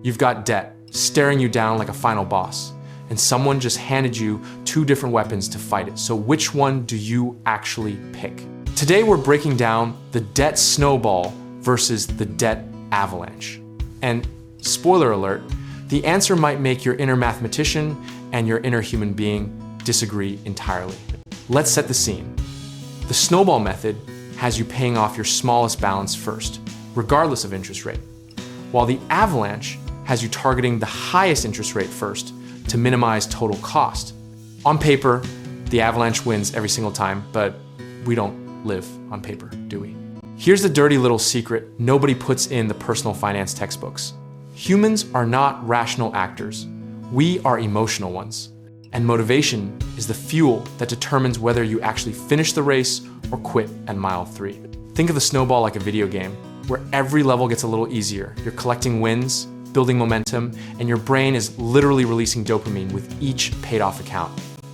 You've got debt staring you down like a final boss, and someone just handed you two different weapons to fight it. So which one do you actually pick? Today we're breaking down the debt snowball versus the debt avalanche. And spoiler alert, the answer might make your inner mathematician and your inner human being disagree entirely. Let's set the scene. The snowball method has you paying off your smallest balance first, regardless of interest rate, while the avalanche has you targeting the highest interest rate first to minimize total cost. On paper, the avalanche wins every single time, but we don't live on paper, do we? Here's the dirty little secret nobody puts in the personal finance textbooks. Humans are not rational actors. We are emotional ones. And motivation is the fuel that determines whether you actually finish the race or quit at mile 3. Think of the snowball like a video game, where every level gets a little easier. You're collecting wins, building momentum, and your brain is literally releasing dopamine with each paid off account.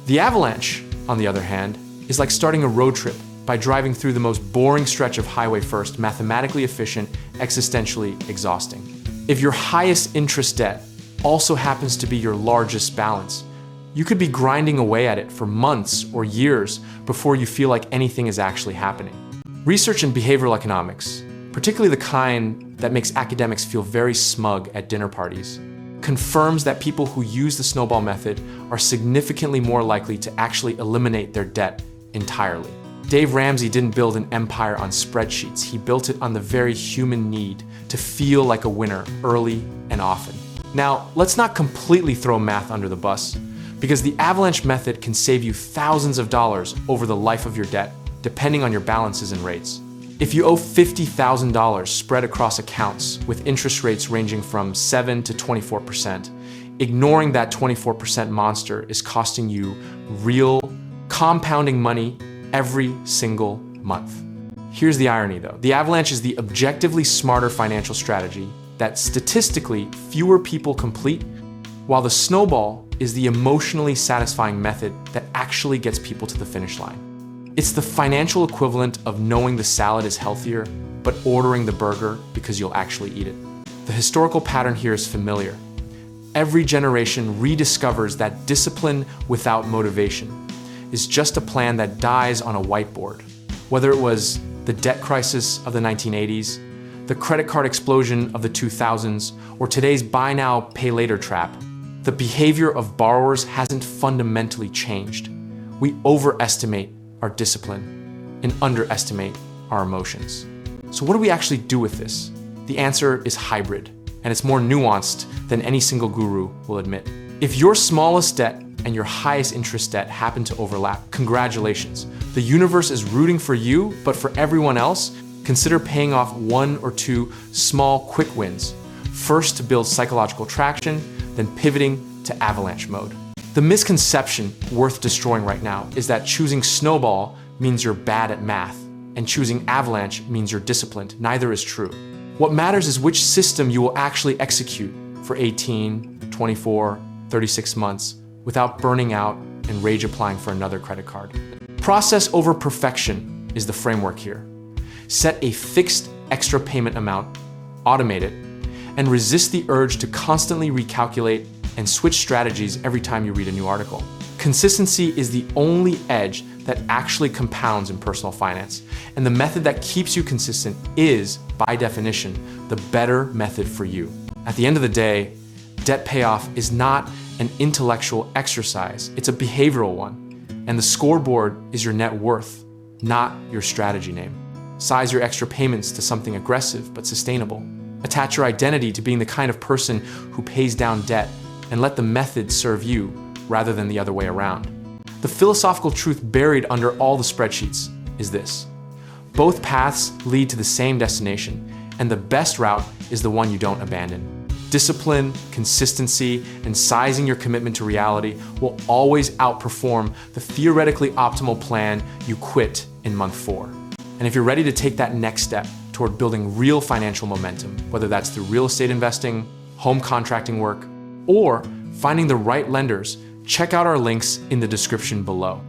The avalanche, on the other hand, is like starting a road trip by driving through the most boring stretch of highway first, mathematically efficient, existentially exhausting. If your highest interest debt also happens to be your largest balance, you could be grinding away at it for months or years before you feel like anything is actually happening. Research in behavioral economics, particularly the kind that makes academics feel very smug at dinner parties, confirms that people who use the snowball method are significantly more likely to actually eliminate their debt entirely. Dave Ramsey didn't build an empire on spreadsheets. He built it on the very human need to feel like a winner early and often. Now, let's not completely throw math under the bus, because the avalanche method can save you thousands of dollars over the life of your debt, depending on your balances and rates. If you owe $50,000 spread across accounts with interest rates ranging from 7 to 24%, ignoring that 24% monster is costing you real, compounding money every single month. Here's the irony though. The avalanche is the objectively smarter financial strategy that statistically fewer people complete, while the snowball is the emotionally satisfying method that actually gets people to the finish line. It's the financial equivalent of knowing the salad is healthier, but ordering the burger because you'll actually eat it. The historical pattern here is familiar. Every generation rediscovers that discipline without motivation is just a plan that dies on a whiteboard. Whether it was the debt crisis of the 1980s, the credit card explosion of the 2000s, or today's buy now, pay later trap, the behavior of borrowers hasn't fundamentally changed. We overestimate our discipline and underestimate our emotions. So what do we actually do with this? The answer is hybrid, and it's more nuanced than any single guru will admit. If your smallest debt and your highest interest debt happen to overlap, congratulations. The universe is rooting for you, but for everyone else, consider paying off 1 or 2 small, quick wins. First to build psychological traction, then pivoting to avalanche mode. The misconception worth destroying right now is that choosing snowball means you're bad at math, and choosing avalanche means you're disciplined. Neither is true. What matters is which system you will actually execute for 18, 24, 36 months without burning out and rage applying for another credit card. Process over perfection is the framework here. Set a fixed extra payment amount, automate it, and resist the urge to constantly recalculate and switch strategies every time you read a new article. Consistency is the only edge that actually compounds in personal finance, and the method that keeps you consistent is, by definition, the better method for you. At the end of the day, debt payoff is not an intellectual exercise, it's a behavioral one, and the scoreboard is your net worth, not your strategy name. Size your extra payments to something aggressive but sustainable. Attach your identity to being the kind of person who pays down debt, and let the method serve you rather than the other way around. The philosophical truth buried under all the spreadsheets is this: both paths lead to the same destination, and the best route is the one you don't abandon. Discipline, consistency, and sizing your commitment to reality will always outperform the theoretically optimal plan you quit in month 4. And if you're ready to take that next step toward building real financial momentum, whether that's through real estate investing, home contracting work, or finding the right lenders, check out our links in the description below.